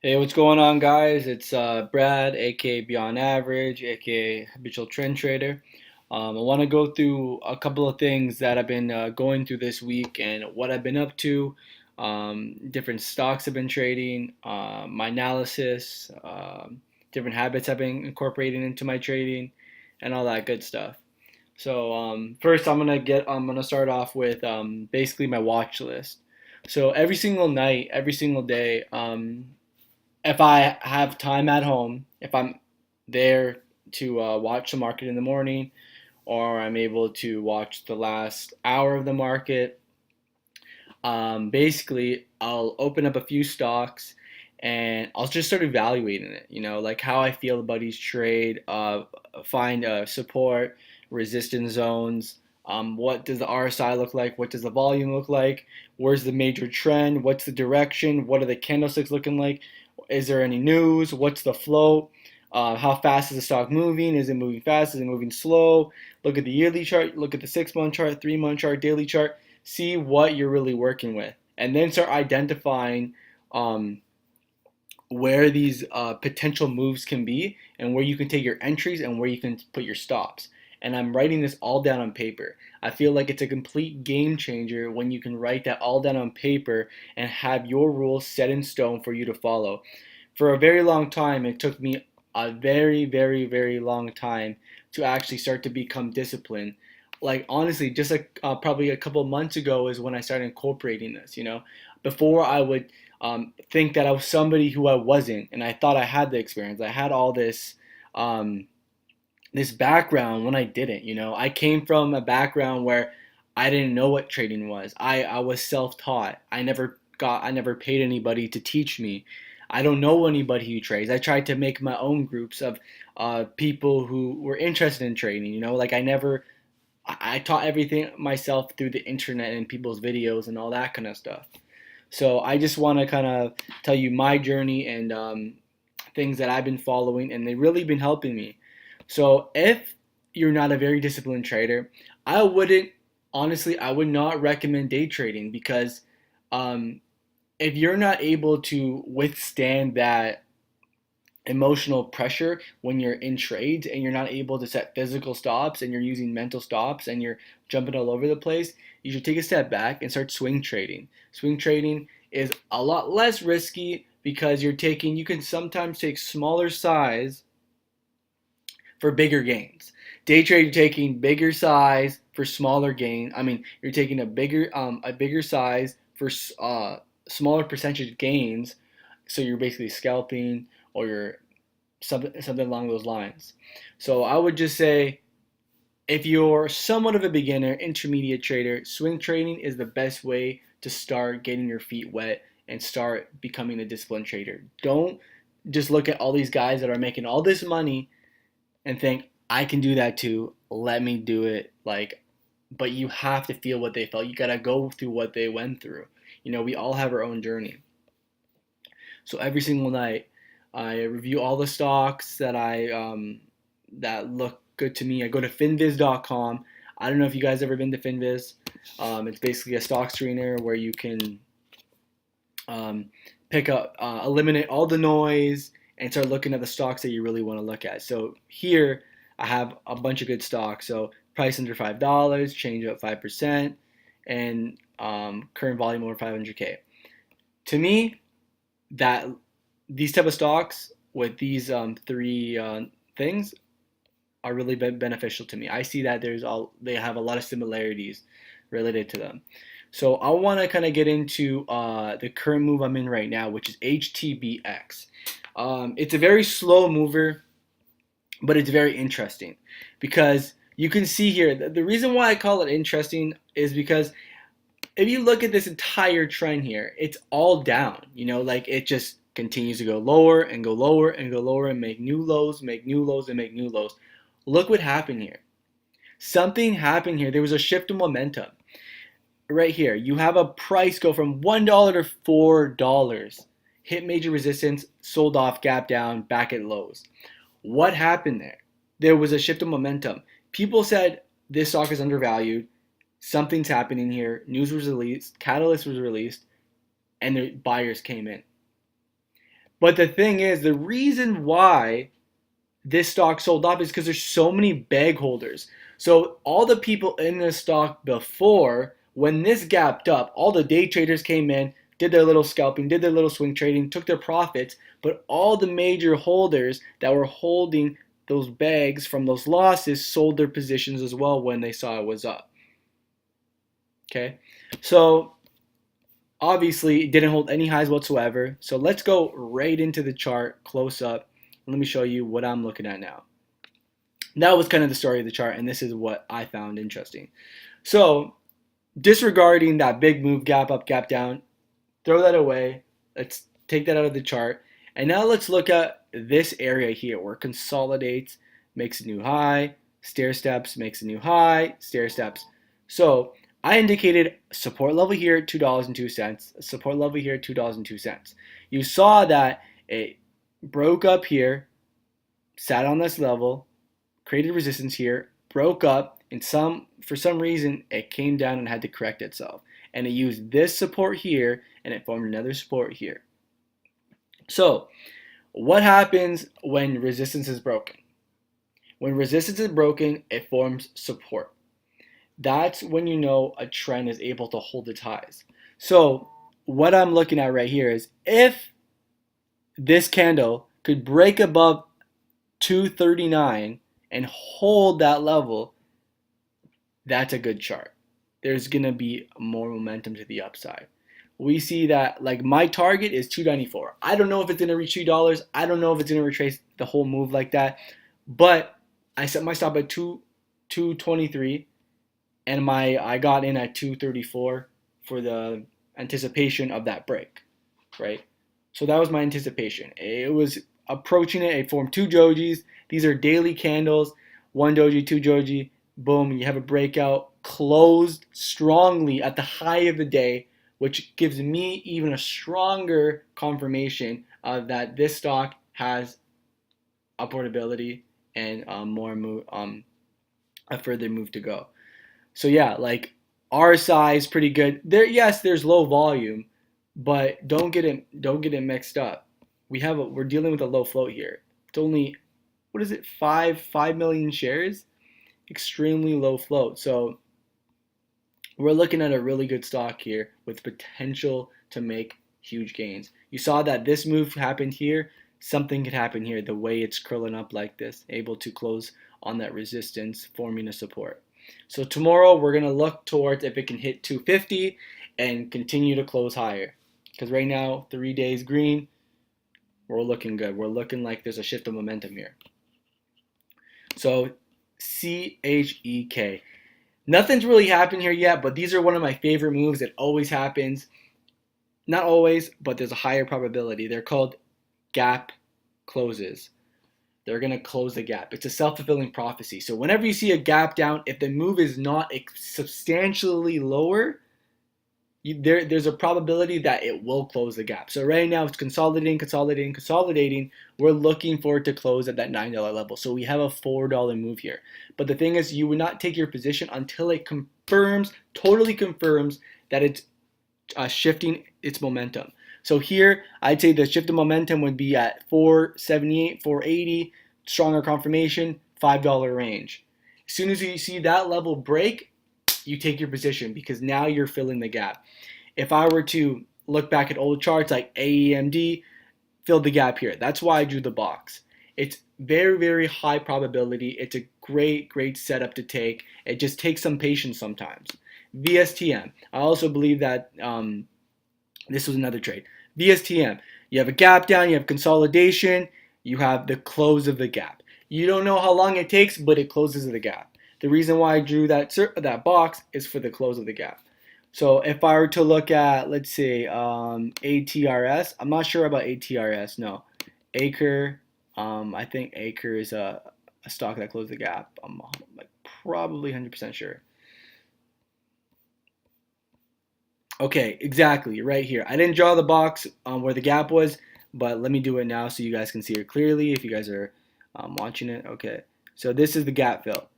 Hey, what's going on, guys? It's Brad, aka Beyond Average, aka Habitual Trend Trader. I want to go through a couple of things that I've been going through this week and what I've been up to, different stocks I've been trading, my analysis, different habits I've been incorporating into my trading, and all that good stuff. So first, I'm gonna start off with basically my watch list. So every single night, every single day. If I have time at home, if I'm there to watch the market in the morning, or I'm able to watch the last hour of the market, basically I'll open up a few stocks and I'll just start evaluating it. Like how I feel about each trade, find support, resistance zones. What does the RSI look like? What does the volume look like? Where's the major trend? What's the direction? What are the candlesticks looking like? Is there any news? What's the flow? How fast is the stock moving? Is it moving fast? Is it moving slow? Look at the yearly chart. Look at the 6-month chart, 3-month chart, daily chart. See what you're really working with, and then start identifying um, where these potential moves can be, and where you can take your entries and where you can put your stops. And I'm writing this all down on paper. I feel like it's a complete game changer when you can write that all down on paper and have your rules set in stone for you to follow. For a very long time, it took me a very, very, very long time to actually start to become disciplined. Like honestly, just like probably a couple months ago is when I started incorporating this. Before I would think that I was somebody who I wasn't, and I thought I had the experience. I had all um, this background when I didn't. I came from a background where I didn't know what trading was. I was self-taught. I never paid anybody to teach me. I don't know anybody who trades. I tried to make my own groups of people who were interested in trading. Like I taught everything myself through the internet and people's videos and all that kind of stuff. So I just want to kind of tell you my journey and things that I've been following, and they've really been helping me. So if you're not a very disciplined trader, I wouldn't honestly, I would not recommend day trading because um, if you're not able to withstand that emotional pressure when you're in trades and you're not able to set physical stops and you're using mental stops and you're jumping all over the place, you should take a step back and start swing trading. Swing trading is a lot less risky because you can sometimes take smaller size for bigger gains. Day trade, you're taking bigger size for smaller gain. I mean, you're taking a bigger size for smaller percentage gains. So you're basically scalping, or you're something along those lines. So I would just say, if you're somewhat of a beginner, intermediate trader, swing trading is the best way to start getting your feet wet and start becoming a disciplined trader. Don't just look at all these guys that are making all this money and think I can do that too. Let me do it. But you have to feel what they felt. You gotta go through what they went through. We all have our own journey. So every single night, I review all the stocks that look good to me. I go to finviz.com. I don't know if you guys ever been to Finviz. It's basically a stock screener where you can um, eliminate all the noise and start looking at the stocks that you really want to look at. So here I have a bunch of good stocks. So price under $5, change up 5%, and current volume over 500K. To me, that these type of stocks with these three things are really beneficial to me. I see that they have a lot of similarities related to them. So I want to kind of get into the current move I'm in right now, which is HTBX. It's a very slow mover, but it's very interesting because you can see here the reason why I call it interesting is because if you look at this entire trend here, it's all down. Like it just continues to go lower and go lower and go lower and make new lows, make new lows, and make new lows. Look what happened here. Something happened here. There was a shift in momentum. Right here, you have a price go from $1 to $4, hit major resistance, sold off, gap down, back at lows. What happened there? There was a shift in momentum. People said this stock is undervalued. Something's happening here. News was released, catalyst was released, and the buyers came in. But the thing is, the reason why this stock sold off is because there's so many bag holders. So all the people in this stock before, when this gapped up, all the day traders came in, did their little scalping, did their little swing trading, took their profits, but all the major holders that were holding those bags from those losses sold their positions as well when they saw it was up. Okay, so obviously it didn't hold any highs whatsoever. So let's go right into the chart close up. Let me show you what I'm looking at now. That was kind of the story of the chart, and this is what I found interesting. So disregarding that big move, gap up, gap down, throw that away. Let's take that out of the chart. And now let's look at this area here where it consolidates, makes a new high, stair steps, makes a new high, stair steps. So I indicated support level here at $2.02, support level here at $2.02. You saw that it broke up here, sat on this level, created resistance here, broke up, and for some reason it came down and had to correct itself. And it used this support here and it formed another support here. So what happens when resistance is broken? When resistance is broken, it forms support. That's when you know a trend is able to hold its highs. So what I'm looking at right here is if this candle could break above 239 and hold that level, that's a good chart. There's going to be more momentum to the upside. We see that, like, my target is 294. I don't know if it's going to reach $2. I don't know if it's going to retrace the whole move like that. But I set my stop at 223 and I got in at 234 for the anticipation of that break, right? So that was my anticipation. It was approaching it. It formed two dojis. These are daily candles. One doji, two doji. Boom, you have a breakout. Closed strongly at the high of the day, which gives me even a stronger confirmation that this stock has upward ability and a further move to go. So yeah, like RSI is pretty good. Yes, there's low volume, but don't get it mixed up. We're dealing with a low float here. It's only, what is it, 5 million shares? Extremely low float. So we're looking at a really good stock here with potential to make huge gains. You saw that this move happened here. Something could happen here the way it's curling up like this, able to close on that resistance, forming a support. So tomorrow we're going to look towards if it can hit 250 and continue to close higher. Because right now, 3 days green, we're looking good. We're looking like there's a shift of momentum here. So CHEK. Nothing's really happened here yet, but these are one of my favorite moves. It always happens. Not always, but there's a higher probability. They're called gap closes. They're going to close the gap. It's a self-fulfilling prophecy. So whenever you see a gap down, if the move is not substantially lower, there's a probability that it will close the gap. So right now it's consolidating. We're looking for it to close at that $9 level. So we have a $4 move here. But the thing is, you would not take your position until it totally confirms that it's shifting its momentum. So here, I'd say the shift of momentum would be at 478, 480, stronger confirmation, $5 range. As soon as you see that level break, you take your position because now you're filling the gap. If I were to look back at old charts like AEMD, filled the gap here. That's why I drew the box. It's very, very high probability. It's a great setup to take. It just takes some patience sometimes. VSTM. I also believe that this was another trade. VSTM. You have a gap down, you have consolidation, you have the close of the gap. You don't know how long it takes, but it closes the gap. The reason why I drew that box is for the close of the gap. So if I were to look at, let's say, ATRS, I'm not sure about ATRS, no. Acre, I think Acre is a stock that closed the gap. I'm like probably 100% sure. Okay, exactly, right here. I didn't draw the box where the gap was, but let me do it now so you guys can see it clearly if you guys are watching it. Okay, so this is the gap fill.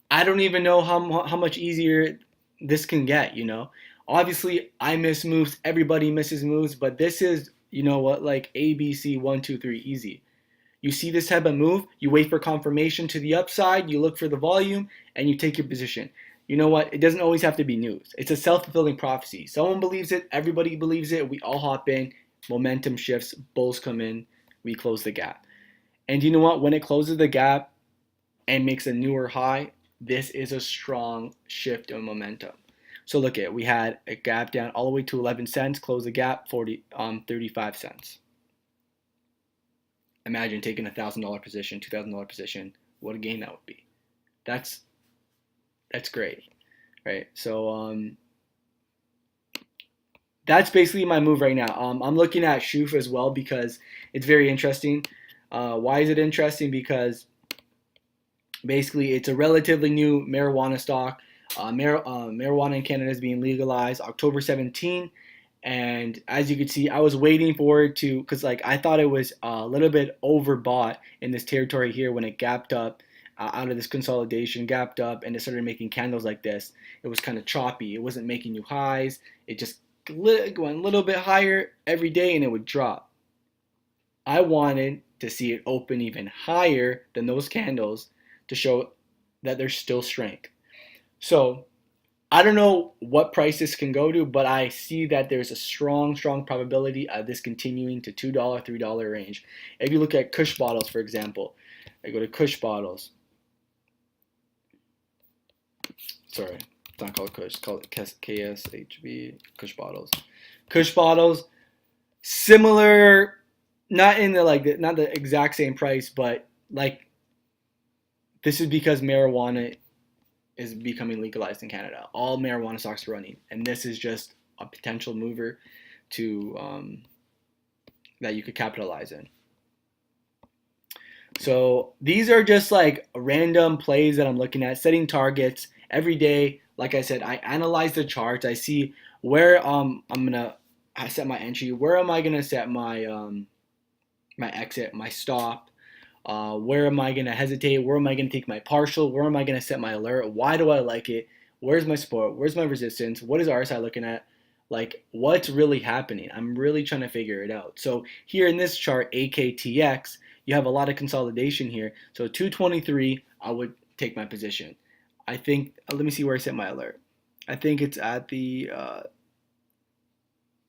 I don't even know how much easier this can get, you know. Obviously, I miss moves. Everybody misses moves, but this is you know what, like ABC 1, 2, 3, easy. You see this type of move, you wait for confirmation to the upside, you look for the volume, and you take your position. You know what? It doesn't always have to be news. It's a self-fulfilling prophecy. Someone believes it, everybody believes it, we all hop in, momentum shifts, bulls come in, we close the gap. And you know what? When it closes the gap and makes a newer high, this is a strong shift in momentum. So look at, we had a gap down all the way to 11 cents, close the gap 35 cents. Imagine taking $1,000 position, $2,000 position. What a gain that would be. That's great, right? So that's basically my move right now. I'm looking at CHOOF as well because it's very interesting. Why is it interesting? Because basically it's a relatively new marijuana stock. Marijuana in Canada is being legalized October 17. And as you can see, I was waiting for it to, because like I thought it was a little bit overbought in this territory here when it gapped up out of this consolidation, gapped up, and it started making candles like this. It was kind of choppy. It wasn't making new highs. It just went a little bit higher every day and it would drop. I wanted to see it open even higher than those candles to show that there's still strength. So I don't know what price this can go to, but I see that there's a strong probability of this continuing to $2, $3 range. If you look at Kush bottles, for example, I go to Kush bottles. Sorry, it's not called Kush, it's called KSHB, Kush bottles. Kush bottles, similar, not in the like, not the exact same price, but like this is because marijuana is becoming legalized in Canada. All marijuana stocks are running, and this is just a potential mover to that you could capitalize in. So these are just like random plays that I'm looking at, setting targets every day. Like I said, I analyze the charts. I see where I'm gonna set my entry. Where am I gonna set my my exit, my stop? Where am I going to hesitate? Where am I going to take my partial? Where am I going to set my alert? Why do I like it? Where's my support? Where's my resistance? What is RSI looking at? Like, what's really happening? I'm really trying to figure it out. So here in this chart, AKTX, you have a lot of consolidation here. So 223, I would take my position. I think, let me see where I set my alert. I think it's at the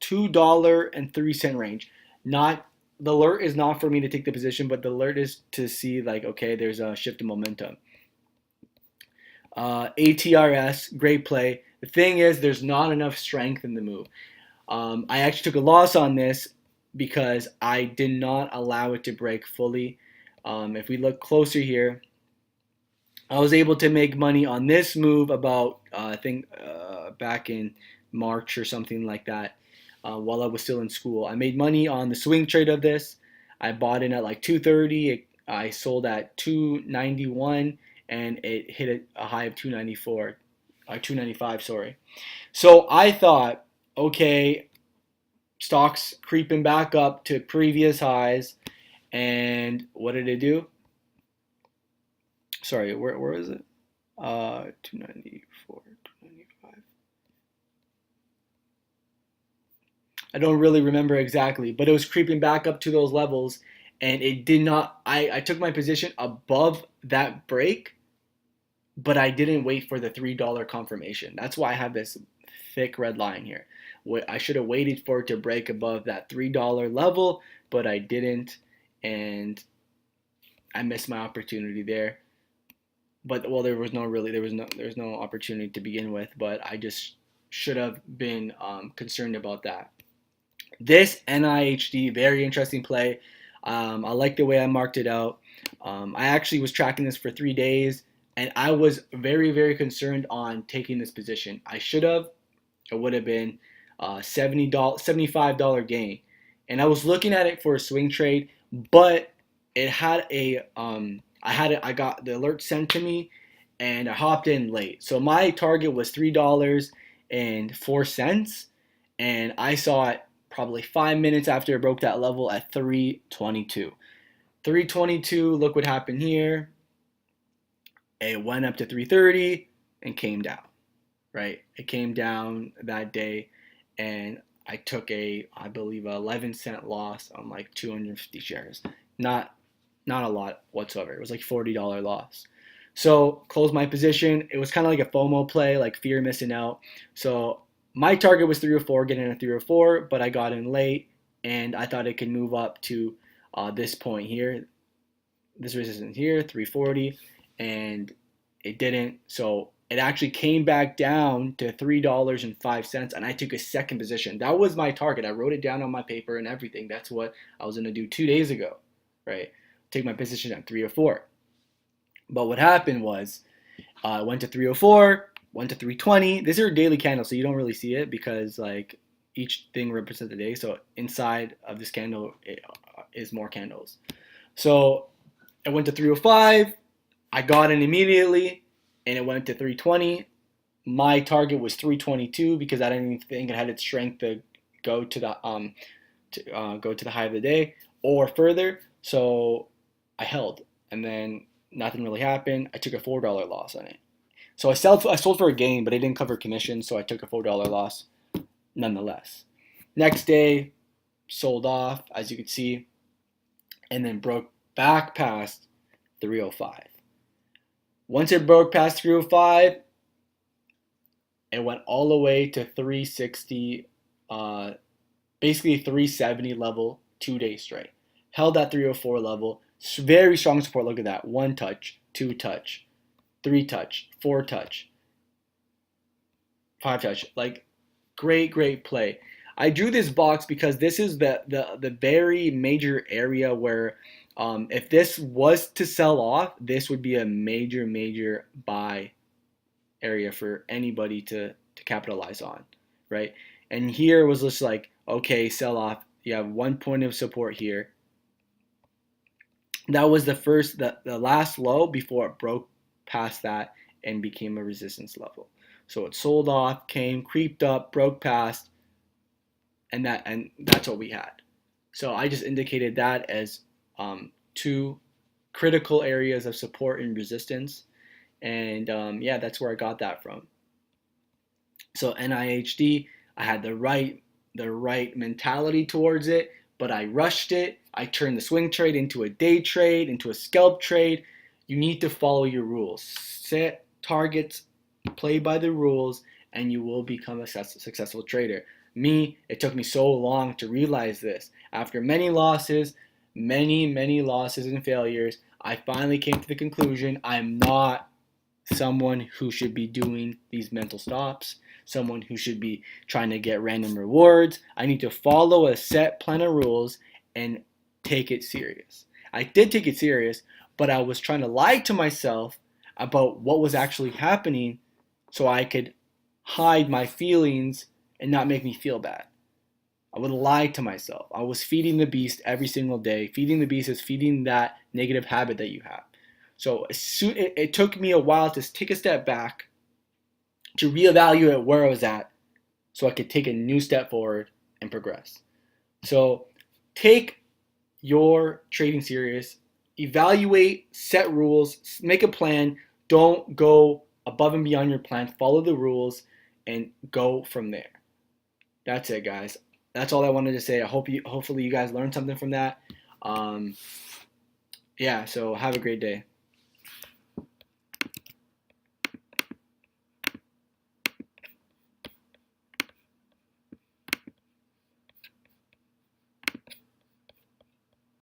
$2.03 range. Not The alert is not for me to take the position, but the alert is to see like, okay, there's a shift in momentum. ATRS, great play. The thing is, there's not enough strength in the move. I actually took a loss on this because I did not allow it to break fully. If we look closer here, I was able to make money on this move about, I think, back in March or something like that. While I was still in school, I made money on the swing trade of this. I bought in at like 230. I sold at 291, and it hit a high of 294, 295. Sorry. So I thought, okay, stocks creeping back up to previous highs, and what did it do? Sorry, where is it? 294, 295. I don't really remember exactly, but it was creeping back up to those levels, and it did not. I took my position above that break, but I didn't wait for the $3 confirmation. That's why I have this thick red line here. I should have waited for it to break above that $3 level, but I didn't, and I missed my opportunity there. But well, there was no opportunity to begin with, but I just should have been concerned about that. This NIHD, very interesting play. I like the way I marked it out. I actually was tracking this for 3 days, and I was very concerned on taking this position. I should have. It would have been $75 gain, and I was looking at it for a swing trade, but it had a I got the alert sent to me, and I hopped in late. So my target was $3.04, and I saw it probably 5 minutes after it broke that level at 322. 322, look what happened here. It went up to 330 and came down, right? It came down that day, and I took I believe, 11-cent loss on like 250 shares. Not not a lot whatsoever. It was like $40 loss. So closed my position. It was kind of like a FOMO play, like fear of missing out. So my target was 304, getting in at 304, but I got in late, and I thought it could move up to this point here, this resistance here, 340, and it didn't. So it actually came back down to $3.05, and I took a second position. That was my target. I wrote it down on my paper and everything. That's what I was gonna do 2 days ago, right? Take my position at 304. But what happened was I went to 304, went to 320. These are daily candles, so you don't really see it because like each thing represents a day. So inside of this candle is more candles. So I went to 305. I got in immediately, and it went to 320. My target was 322 because I didn't think it had its strength to go to the high of the day or further. So I held, and then nothing really happened. I took a $4 loss on it. So I sold for a gain, but it didn't cover commission, so I took a $4 loss nonetheless. Next day, sold off, as you can see, and then broke back past 305. Once it broke past 305, it went all the way to 360, basically 370 level, 2 days straight. Held that 304 level, very strong support. Look at that. 1 touch, 2 touch, 3 touch, 4 touch, 5 touch. Like, great play. I drew this box because this is the very major area where if this was to sell off, this would be a major buy area for anybody to capitalize on, right? And here was just like, okay, sell off. You have 1 point of support here. That was the last low before it broke past that and became a resistance level. So it sold off, came, creeped up, broke past, and that's what we had. So I just indicated that as 2 critical areas of support and resistance, and yeah, that's where I got that from. So NIHD, I had the right mentality towards it, but I rushed it. I turned the swing trade into a day trade, into a scalp trade. You need to follow your rules. Set targets, play by the rules, and you will become a successful trader. Me, it took me so long to realize this. After many losses, many losses and failures, I finally came to the conclusion I'm not someone who should be doing these mental stops, someone who should be trying to get random rewards. I need to follow a set plan of rules and take it serious. I did take it serious, but I was trying to lie to myself about what was actually happening so I could hide my feelings and not make me feel bad. I would lie to myself. I was feeding the beast every single day. Feeding the beast is feeding that negative habit that you have. So it took me a while to take a step back, to reevaluate where I was at, so I could take a new step forward and progress. So take your trading serious, evaluate, set rules, make a plan. Don't go above and beyond your plan. Follow the rules and go from there. That's it, guys. That's all I wanted to say. Hopefully you guys learned something from that. Yeah, so have a great day.